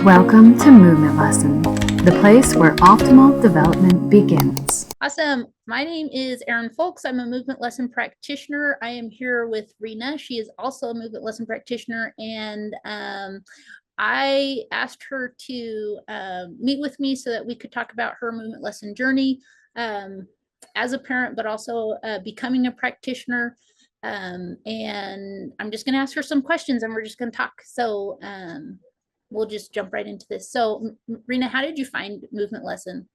Welcome to Movement Lesson, the place where optimal development begins. Awesome. My name is Erin Folks. I'm a movement lesson practitioner. I am here with Rena. She is also a movement lesson practitioner. And I asked her to meet with me so that we could talk about her movement lesson journey as a parent, but also becoming a practitioner. And I'm just going to ask her some questions and we're just going to talk. So we'll just jump right into this. So Rena, how did you find movement lesson?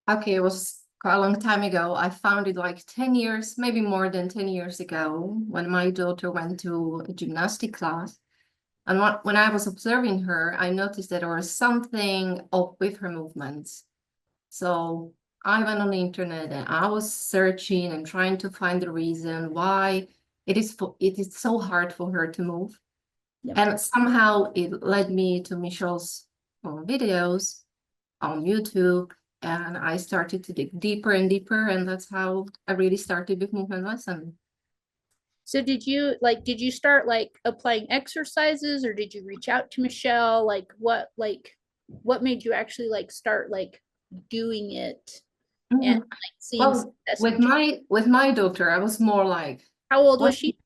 Okay, it was quite a long time ago. I found it like 10 years, maybe more than 10 years ago, when my daughter went to a gymnastic class. And when I was observing her, I noticed that there was something up with her movements. So I went on the internet and I was searching and trying to find the reason why it is so hard for her to move. Yep. And somehow it led me to Michelle's videos on YouTube. And I started to dig deeper and deeper, and that's how I really started with movement lesson. So did you start like applying exercises, or did you reach out to Michelle? What made you actually start doing it and seeing Well, with my daughter, I was more like, how old was she?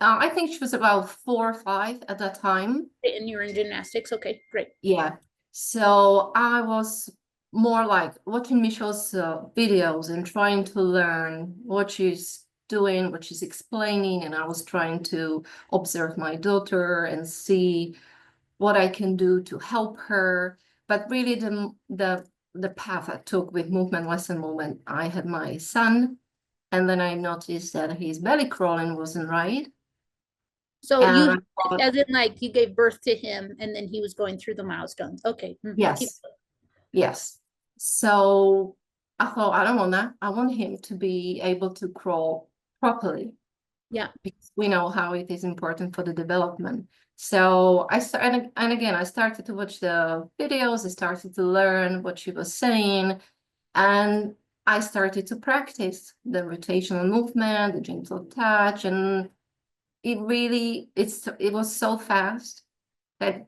I think she was about 4 or 5 at that time. And you were in gymnastics. Okay, great. Yeah. So I was more like watching Michelle's videos and trying to learn what she's doing, what she's explaining, and I was trying to observe my daughter and see what I can do to help her. But really the path I took with movement lesson moment, I had my son, and then I noticed that his belly crawling wasn't right. So as in you gave birth to him and then he was going through the milestones. Okay. Yes. Yes. So I thought, I don't want that. I want him to be able to crawl properly. Yeah. Because we know how it is important for the development. So I started, and again, I started to watch the videos. I started to learn what she was saying. And I started to practice the rotational movement, the gentle touch. And it was so fast that,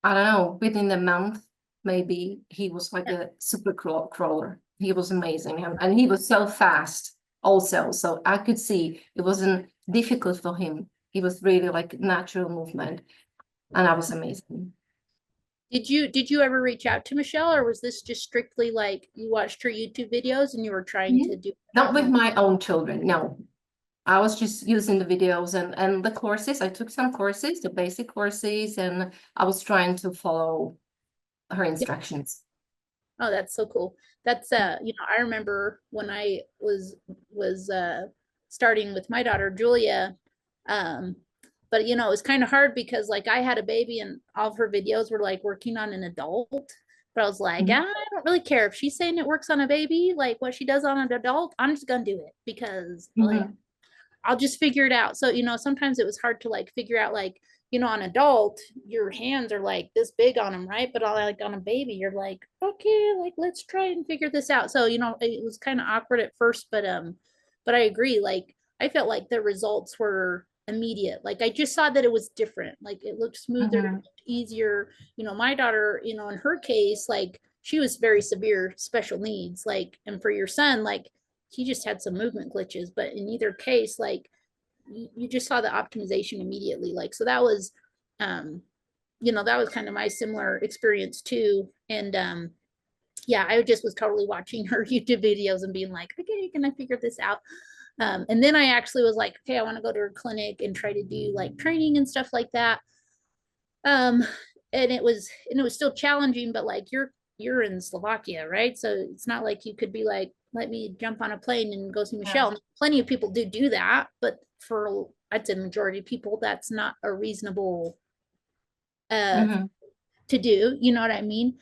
I don't know, within a month, maybe he was like a super crawler. He was amazing. And he was so fast also. So I could see it wasn't difficult for him. He was really like natural movement. And I was amazing. Did you ever reach out to Michelle, or was this just strictly like you watched her YouTube videos and you were trying to do? Not with my own children, no. I was just using the videos and the courses. I took some courses, the basic courses, and I was trying to follow her instructions. Oh, that's so cool. That's I remember when I was starting with my daughter Julia, but it was kind of hard because I had a baby and all of her videos were working on an adult. But I was like, I don't really care if she's saying it works on a baby, what she does on an adult, I'm just gonna do it because I'll just figure it out. So, sometimes it was hard to figure out on adult, your hands are this big on them, right? But on a baby, you're okay, let's try and figure this out. So, it was kind of awkward at first, but I agree. I felt like the results were immediate. I just saw that it was different. It looked smoother, it looked easier. My daughter, in her case, she was very severe special needs. And for your son, he just had some movement glitches, but in either case, you just saw the optimization immediately. So that was that was kind of my similar experience too. And yeah, I just was totally watching her YouTube videos and being like, okay, can I figure this out? And then I actually was like, okay, I want to go to her clinic and try to do training and stuff like that. And it was still challenging, but you're in Slovakia, right? So it's not like you could be let me jump on a plane and go see Michelle. Plenty of people do that, but for I'd say majority of people, that's not a reasonable to do. You know what I mean?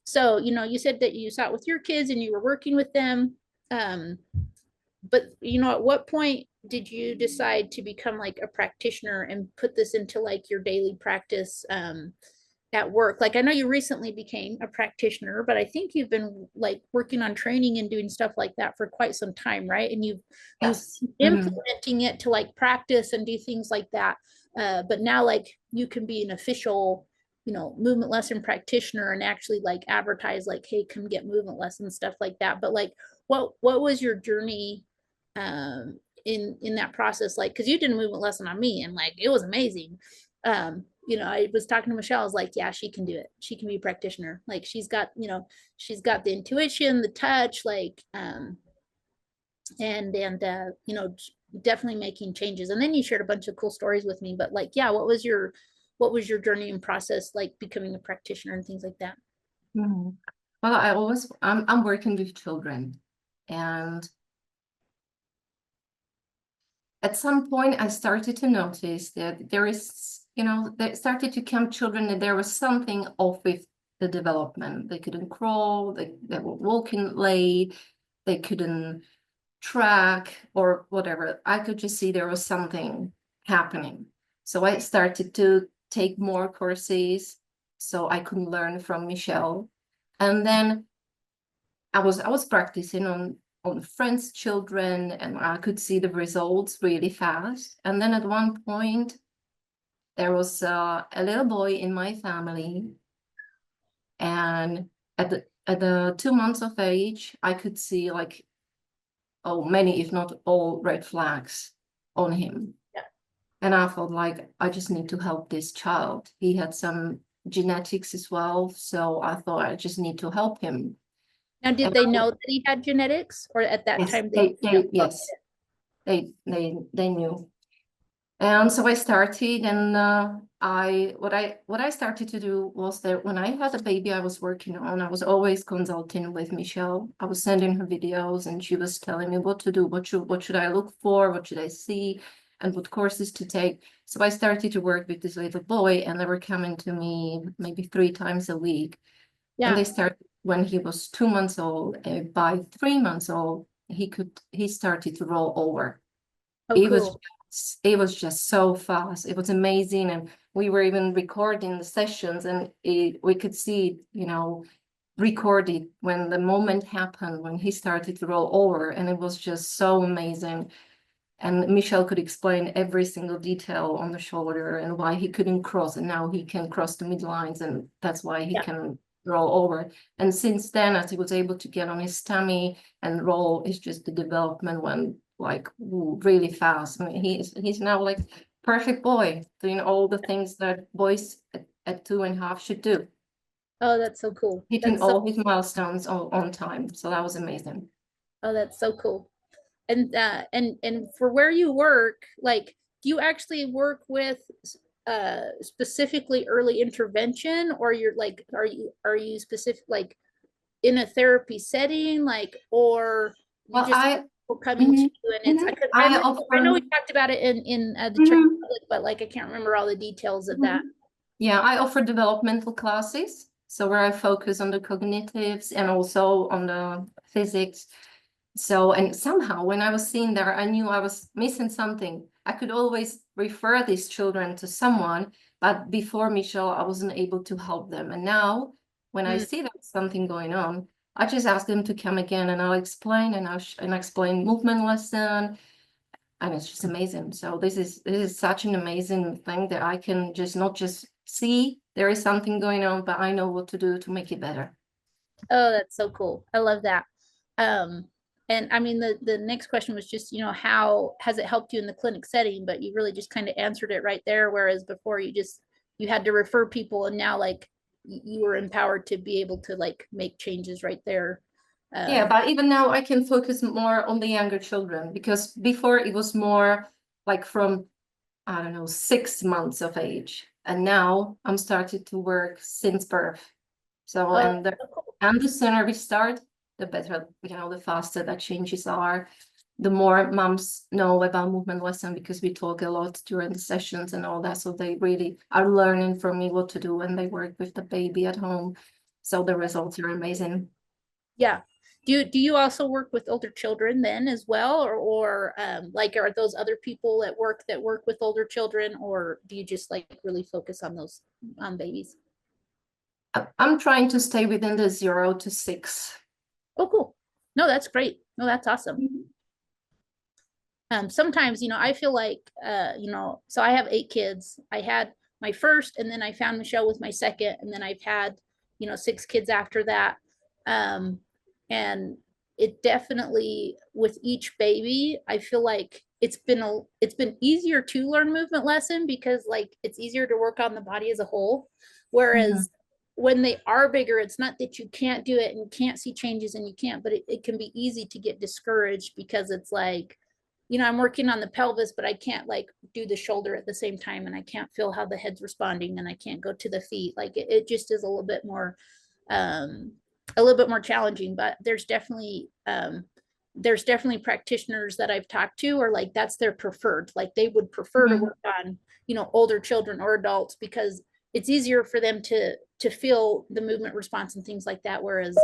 So you said that you saw it with your kids and you were working with them. But at what point did you decide to become a practitioner and put this into your daily practice at work? I know you recently became a practitioner, but I think you've been working on training and doing stuff like that for quite some time, right? And you've implementing it to practice and do things like that. But now you can be an official, you know, movement lesson practitioner and actually like advertise like, hey, come get movement lessons, stuff like that. But like, what was your journey in that process? Like, because you did a movement lesson on me and like it was amazing. You know, I was talking to Michelle, I was like, yeah, she can do it. She can be a practitioner. Like she's got, you know, she's got the intuition, the touch, like and you know, definitely making changes. And then you shared a bunch of cool stories with me. But like, yeah, what was your journey and process like becoming a practitioner and things like that? Mhm. Well, I'm working with children, and at some point I started to notice that there is, you know, there started to come children that there was something off with the development. They couldn't crawl, they were walking late, they couldn't track or whatever. I could just see there was something happening. So I started to take more courses so I could learn from Michelle. And then I was practicing on friends' children, and I could see the results really fast. And then at one point, there was a little boy in my family, and at the 2 months of age, I could see like, oh, many, if not all, red flags on him. Yeah. And I felt like I just need to help this child. He had some genetics as well, so I thought I just need to help him. Now, did And they know that he had genetics, or at that yes, time they didn't know? yes, they knew. And so I started, and what I started to do was that when I had a baby I was working on, I was always consulting with Michelle. I was sending her videos, and she was telling me what to do, what should I look for, what should I see, and what courses to take. So I started to work with this little boy, and they were coming to me maybe 3 times a week. And Yeah. they started when he was 2 months old. By 3 months old, he started to roll over. Oh, It was cool. it was just so fast. It was amazing, and we were even recording the sessions, and we could see it, you know, recorded when the moment happened when he started to roll over, and it was just so amazing. And Michelle could explain every single detail on the shoulder and why he couldn't cross, and now he can cross the midlines, and that's why he Yeah. can roll over. And since then, as he was able to get on his tummy and roll, it's just the development went like really fast. I mean, he's now like perfect boy, doing all the things that boys at 2.5 should do, Oh, that's so cool. hitting all his milestones on time. So that was amazing. Oh, that's so cool. And for where you work, like, do you actually work with specifically early intervention, or you're like, are you specific like in a therapy setting, like, or you Well, just people coming to mhm, you and it's I I know we offer. talked about it in the Czech Mhm, Republic, but like I can't remember all the details of that. mhm. Yeah, I offer developmental classes. So where I focus on the cognitives and also on the physics. So, and somehow when I was sitting there, I knew I was missing something. I could always refer these children to someone, but before Michelle, I wasn't able to help them. And now when I Mm. see there's something going on, I just ask them to come again, and I'll explain, and I'll explain movement lesson, and it's just amazing. So this is such an amazing thing that I can just not just see there is something going on, but I know what to do to make it better. Oh, that's so cool. I love that. Um, and I mean, the next question was just, you know, how has it helped you in the clinic setting? But you really just kind of answered it right there. Whereas before you had to refer people, and now like you were empowered to be able to like make changes right there. Yeah, Um, but even now I can focus more on the younger children, because before it was more like from, I don't know, 6 months of age. And now I'm starting to work since birth. So, oh, and the sooner we start, the better, the faster that changes are. The more moms know about movement lesson, because we talk a lot during the sessions and all that. So they really are learning from me what to do when they work with the baby at home. So the results are amazing. yeah. Do you also work with older children then as well, or like are those other people at work that work with older children, or do you just like really focus on those on babies? I'm trying to stay within the 0 to 6. Oh, cool. No, that's great. No, that's awesome. Mhm. Sometimes, you know, I feel like, you know, so I have 8 kids. I had my first, and then I found Michelle with my second, and then I've had, 6 kids after that. And it definitely, with each baby, I feel like it's been easier to learn movement lesson, because like it's easier to work on the body as a whole. Whereas when they are bigger, it's not that you can't do it and you can't see changes and you can't, but it can be easy to get discouraged, because it's like, I'm working on the pelvis, but I can't like do the shoulder at the same time, and I can't feel how the head's responding, and I can't go to the feet. Like it just is a little bit more challenging. But there's definitely practitioners that I've talked to, or like that's their preferred, like they would prefer to work on, older children or adults, because it's easier for them to feel the movement response and things like that. Whereas,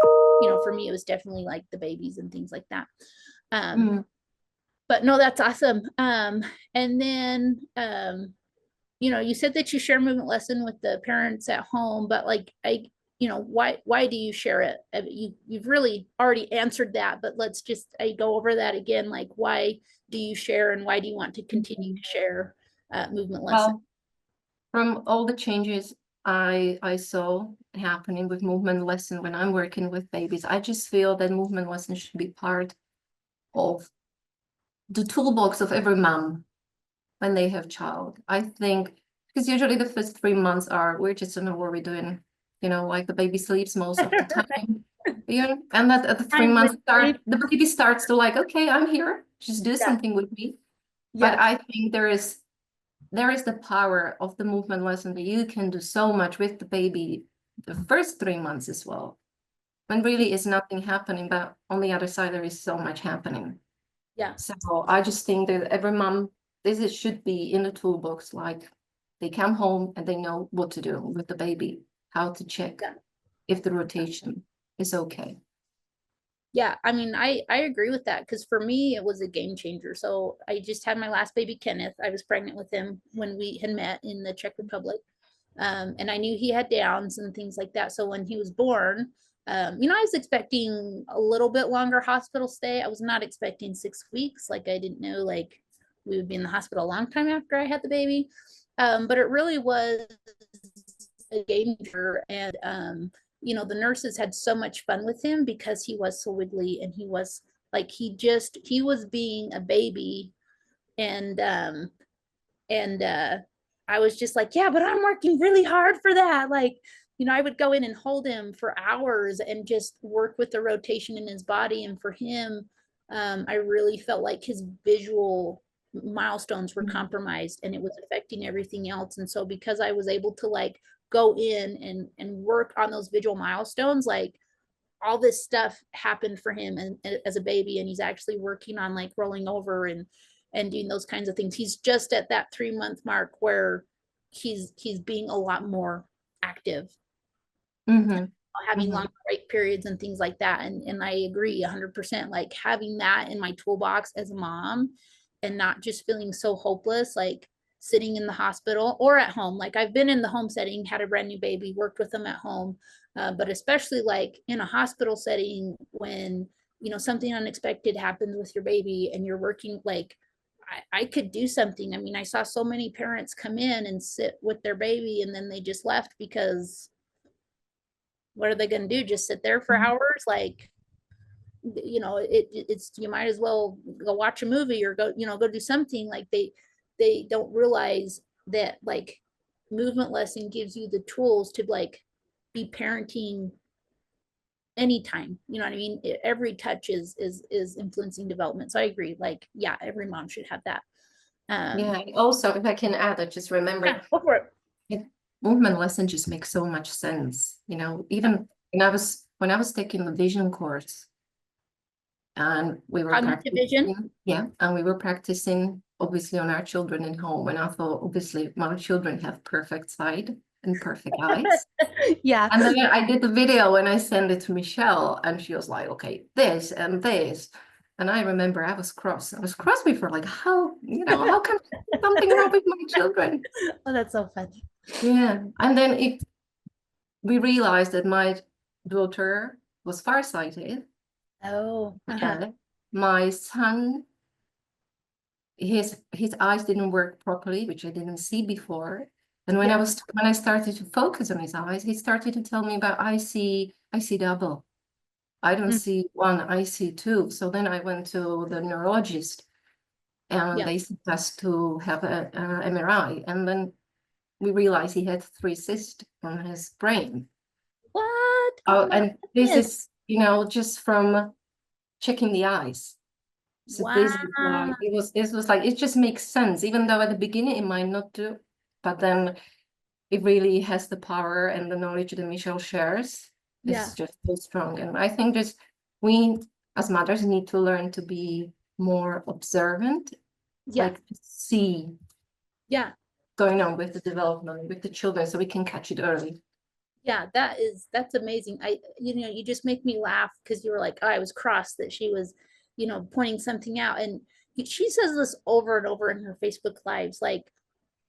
for me, it was definitely like the babies and things like that. But no, that's awesome. And then, you said that you share movement lesson with the parents at home, but like, why do you share it? You've really already answered that, but let's just go over that again. Like, why do you share, and why do you want to continue to share movement lesson? Well, from all the changes I saw happening with movement lesson when I'm working with babies, I just feel that movement lesson should be part of the toolbox of every mom when they have child. I think, because usually the first 3 months we're just don't know what we're doing, like the baby sleeps most of the time. And that at the 3 months the baby starts to like, okay, I'm here, just do something with me. But I think there is the power of the movement lesson, that you can do so much with the baby the first 3 months as well, when really is nothing happening, but on the other side there is so much happening. So I just think that every mom, this should be in the toolbox. Like they come home and they know what to do with the baby, how to check if the rotation is okay. Yeah, I mean, I agree with that, because for me, it was a game changer. So I just had my last baby, Kenneth. I was pregnant with him when we had met in the Czech Republic. And I knew he had Downs and things like that. So when he was born, I was expecting a little bit longer hospital stay. I was not expecting 6 weeks. Like I didn't know like we would be in the hospital a long time after I had the baby. But it really was a game changer. And the nurses had so much fun with him, because he was so wiggly, and he was like, he was being a baby. And I was just like, yeah, but I'm working really hard for that. Like, I would go in and hold him for hours and just work with the rotation in his body. And for him, I really felt like his visual milestones were compromised, and it was affecting everything else. And so because I was able to like go in and work on those visual milestones, like all this stuff happened for him and as a baby, and he's actually working on like rolling over and doing those kinds of things. He's just at that 3-month mark where he's being a lot more active, having long break periods and things like that. And I agree 100%, like having that in my toolbox as a mom, and not just feeling so hopeless, like sitting in the hospital or at home. Like I've been in the home setting, had a brand new baby, worked with them at home, but especially like in a hospital setting, when something unexpected happens with your baby and you're working, like I could do something. I mean, I saw so many parents come in and sit with their baby, and then they just left, because what are they going to do? Just sit there for hours? Like, it's, you might as well go watch a movie or go do something. Like they don't realize that like movement lesson gives you the tools to like be parenting anytime. You know what I mean? Every touch is influencing development. So I agree. Like, yeah, every mom should have that. Yeah. Also, if I can add, I just remember, Go for it. Movement lesson just makes so much sense. Even when I was taking the vision course, and we were practicing, and we were practicing obviously on our children at home. And I thought, obviously, my children have perfect sight and perfect eyes. Yeah. And then I did the video and I sent it to Michelle, and she was like, okay, this and this. And I remember I was cross with her, like, how come something wrong with my children? Oh, that's so funny. Yeah. And then we realized that my daughter was farsighted. Oh, Okay. My son, his eyes didn't work properly, which I didn't see before. And Yeah. when I started to focus on his eyes, he started to tell me about I see double. I don't Mm, see one, I see two. So then I went to the neurologist and yeah. they suggested to have a MRI. And then we realized he had 3 cysts on his brain. What? Oh Oh, my and this goodness. is, just from checking the eyes. So Wow. this is why it was like, it just makes sense, even though at the beginning it might not do, but then it really has the power, and the knowledge that Michelle shares Yeah. is just so strong. And I think just we as mothers need to learn to be more observant, Yeah. like to see Yeah. going on with the development with the children so we can catch it early. Yeah, that's amazing. You just make me laugh because you were like, oh, I was cross that she was, pointing something out. And she says this over and over in her Facebook lives, like,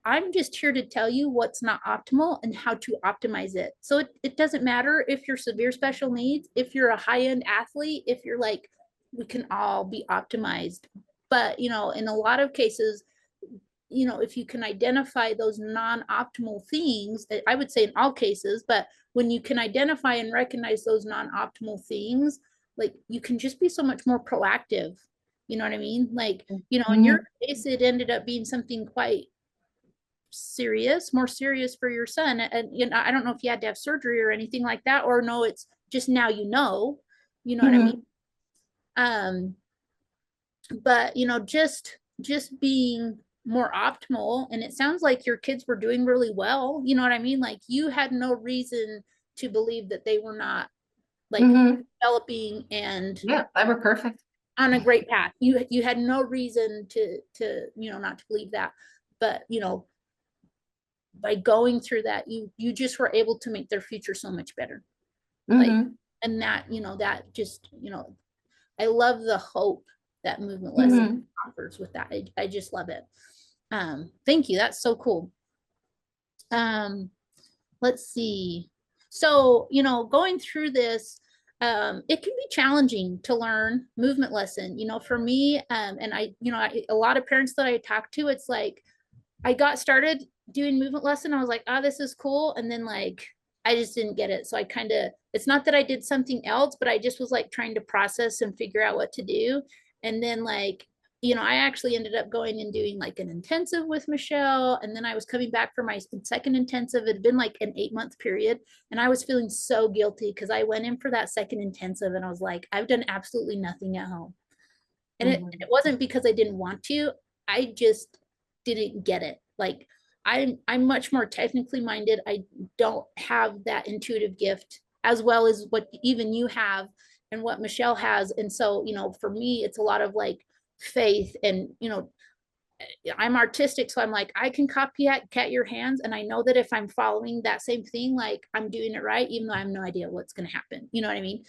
I'm just here to tell you what's not optimal and how to optimize it. So it doesn't matter if you're severe special needs, if you're a high-end athlete, if you're like, we can all be optimized. But, in a lot of cases, if you can identify those non-optimal things, I would say in all cases, but when you can identify and recognize those non-optimal things, like you can just be so much more proactive. You know what I mean? Like, in your Mhm. case, it ended up being something quite serious, more serious for your son. And, I don't know if you had to have surgery or anything like that, or no, it's just now, you know what I mean? Mhm. Um, but just being more optimal, and it sounds like your kids were doing really well, you know what I mean, like you had no reason to believe that they were not like Mhm. developing and Yeah, they were perfect. on a great path. You had no reason to not to believe that, but by going through that, you just were able to make their future so much better. Like, Mhm. and that just I love the hope that movement lesson Mhm. offers with that. I just love it. Thank you. That's so cool. Um, let's see. So, going through this, it can be challenging to learn movement lesson. For me, and a lot of parents that I talk to, it's like I got started doing movement lesson. I was like, oh, this is cool. And then like, I just didn't get it. So I kind of, it's not that I did something else, but I just was like trying to process and figure out what to do. And then like, I actually ended up going and doing like an intensive with Michelle. And then I was coming back for my second intensive. It had been like an 8-month period. And I was feeling so guilty because I went in for that second intensive and I was like, I've done absolutely nothing at home. And it Mhm. wasn't because I didn't want to. I just didn't get it. Like I'm much more technically minded. I don't have that intuitive gift as well as what even you have and what Michelle has. And so, for me, it's a lot of like faith and, I'm artistic. So I'm like, I can copycat your hands. And I know that if I'm following that same thing, like I'm doing it right, even though I have no idea what's going to happen. You know what I mean?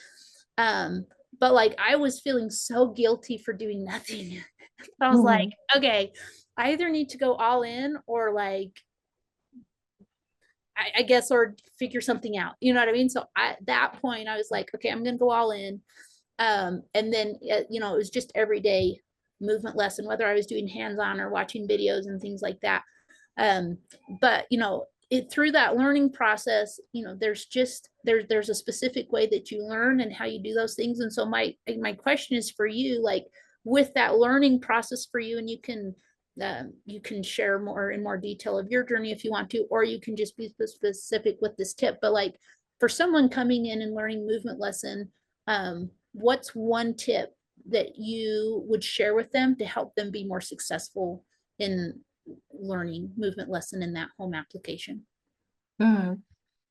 Um, but like I was feeling so guilty for doing nothing. I was like, Mhm. okay, I either need to go all in or like I guess or figure something out. You know what I mean? So at that point I was like, okay, I'm gonna go all in. And then it was just everyday movement lesson, whether I was doing hands-on or watching videos and things like that. Um, but through that learning process, there's a specific way that you learn and how you do those things. And so my question is for you, like with that learning process for you, and you can share more in more detail of your journey if you want to, or you can just be specific with this tip. But like for someone coming in and learning movement lesson, what's one tip that you would share with them to help them be more successful in learning movement lesson in that home application? Mhm.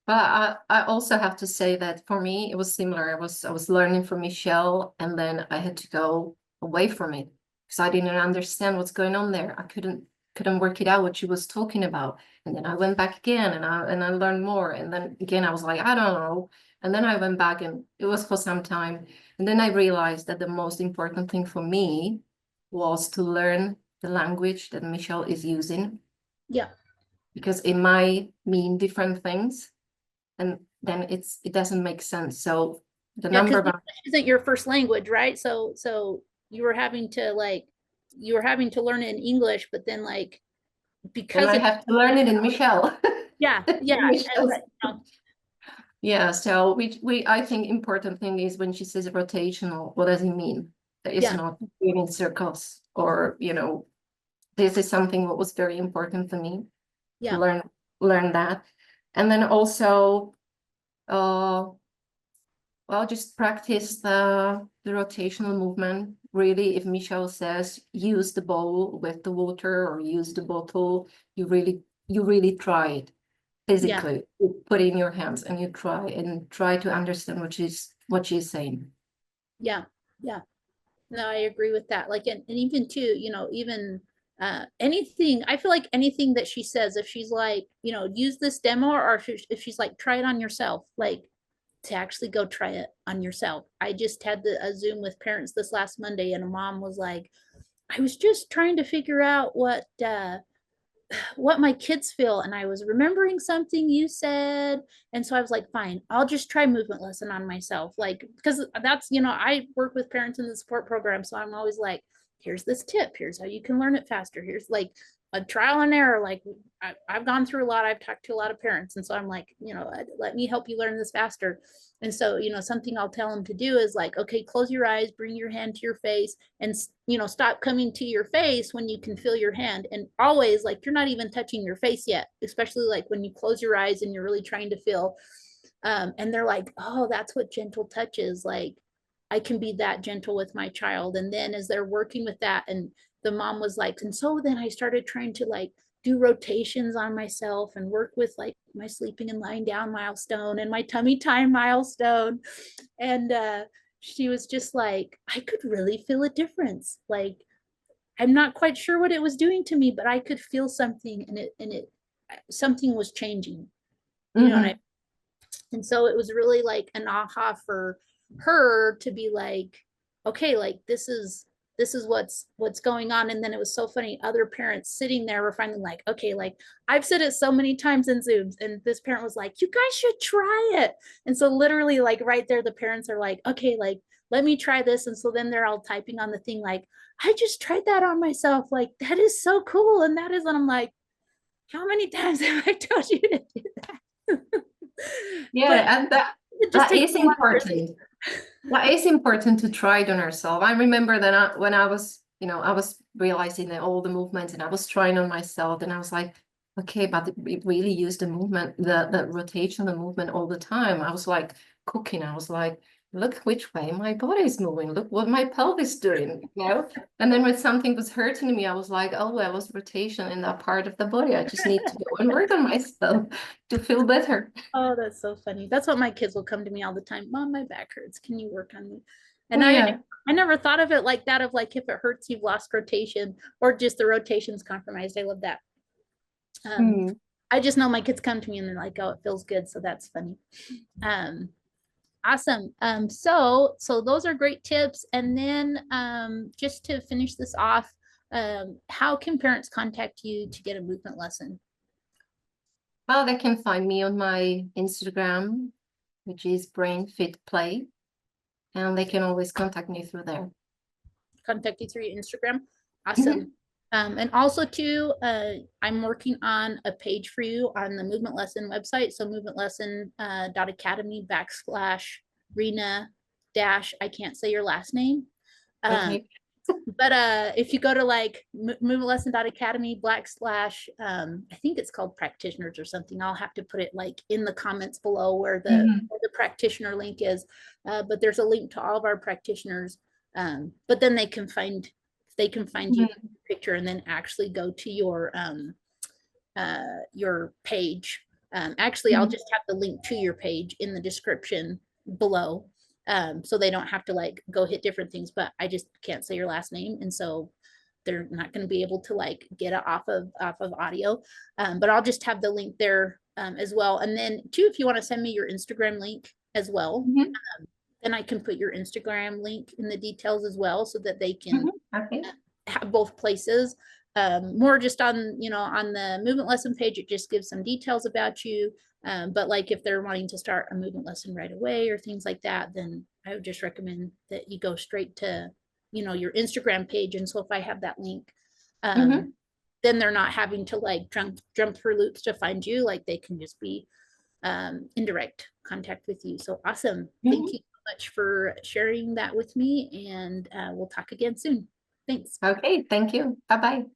But I also have to say that for me it was similar. I was learning from Michelle, and then I had to go away from it because I didn't understand what's going on there. I couldn't work it out what she was talking about. And then I went back again and I learned more. And then again I was like, I don't know. And then I went back and it was for some time. And then I realized that the most important thing for me was to learn the language that Michelle is using, Yeah, because it might mean different things, and then it doesn't make sense. So the yeah, number because one, isn't your first language, right? So you were having to learn it in English, but then like Then because I it, have to learn it in Michelle. yeah, yeah. Michelle's. And, you know, Yeah, so we I think important thing is when she says rotational, what does it mean? That it's yeah, not doing in circles, or this is something that was very important for me to yeah, learn that. And then also well, just practice the rotational movement. Really, if Michelle says use the bowl with the water or use the bottle, you really try it yeah, physically. You put it in your hands and you try to understand what she's saying. yeah, yeah. No, I agree with that. Like, and even too, you know, even anything, I feel like anything that she says, if she's like, you know, use this demo, or if she's like, try it on yourself, like to actually go try it on yourself. I just had a Zoom with parents this last Monday, and a mom was like, I was just trying to figure out what my kids feel, and I was remembering something you said, and so I was like, fine, I'll just try movement lesson on myself, like, because that's, you know, I work with parents in the support program, so I'm always like, here's this tip, here's how you can learn it faster, here's like a trial and error, like I've gone through a lot, I've talked to a lot of parents, and so I'm like, you know, let me help you learn this faster. And so, you know, something I'll tell them to do is like, okay, close your eyes, bring your hand to your face, and, you know, stop coming to your face when you can feel your hand, and always like you're not even touching your face yet, especially like when you close your eyes and you're really trying to feel. And they're like, oh, that's what gentle touch is, like I can be that gentle with my child. And then as they're working with that, and the mom was like, and so then I started trying to like do rotations on myself and work with like my sleeping and lying down milestone and my tummy time milestone. And she was just like, I could really feel a difference. Like, I'm not quite sure what it was doing to me, but I could feel something, and it something was changing. You know, Mm-hmm. and so it was really like an aha for her to be like, okay, like this is what's going on. And then it was so funny, other parents sitting there were finally like, okay, like I've said it so many times in Zooms, and this parent was like, you guys should try it. And so literally like right there the parents are like, okay, like let me try this. And so then they're all typing on the thing like, I just tried that on myself, like that is so cool. And that is, and I'm like, how many times have I told you to do that? But Yeah, and that it just that takes is a lot of important. That is important to try it on ourselves. I remember that when I was, I was realizing that all the movements and I was trying on myself, and I was like, okay, but we really use the movement, the rotation, the movement all the time. I was like cooking. I was like, look which way my body is moving. Look what my pelvis is doing. And then when something was hurting me, I was like, oh, that was rotation in that part of the body. I just need to go and work on myself to feel better. Oh, that's so funny. That's what my kids will come to me all the time. Mom, my back hurts. Can you work on me? And Yeah. I never thought of it like that, of like if it hurts, you've lost rotation, or just the rotation's compromised. I love that. Um, Hmm. I just know my kids come to me and they're like, oh, it feels good. So that's funny. Um, awesome. So those are great tips. And then just to finish this off, how can parents contact you to get a movement lesson? Well, they can find me on my Instagram, which is Brain Fit Play, and they can always contact me through there. Contact you through your Instagram. Mhm. Awesome. And also too, I'm working on a page for you on the movement lesson website. So movement lesson .academy /Rena dash, I can't say your last name. Okay. But if you go to like movementlesson.academy I think it's called practitioners or something. I'll have to put it like in the comments below where Mhm. the practitioner link is. But there's a link to all of our practitioners. But then they can find you Mhm. picture and then actually go to your page. Actually, I'll Mhm. just have the link to your page in the description below. So they don't have to like go hit different things, but I just can't say your last name. And so they're not going to be able to like get it off of audio. But I'll just have the link there as well. And then too, if you want to send me your Instagram link as well, Mhm. then I can put your Instagram link in the details as well so that they can Mhm. Okay. have both places. More just on, you know, on the movement lesson page, it just gives some details about you. But like if they're wanting to start a movement lesson right away or things like that, then I would just recommend that you go straight to, you know, your Instagram page. And so if I have that link, um, Mhm. then they're not having to like jump through loops to find you. Like they can just be in direct contact with you. So awesome. Thank you so much for sharing that with me, and we'll talk again soon. Thanks. Okay, thank you. Bye-bye.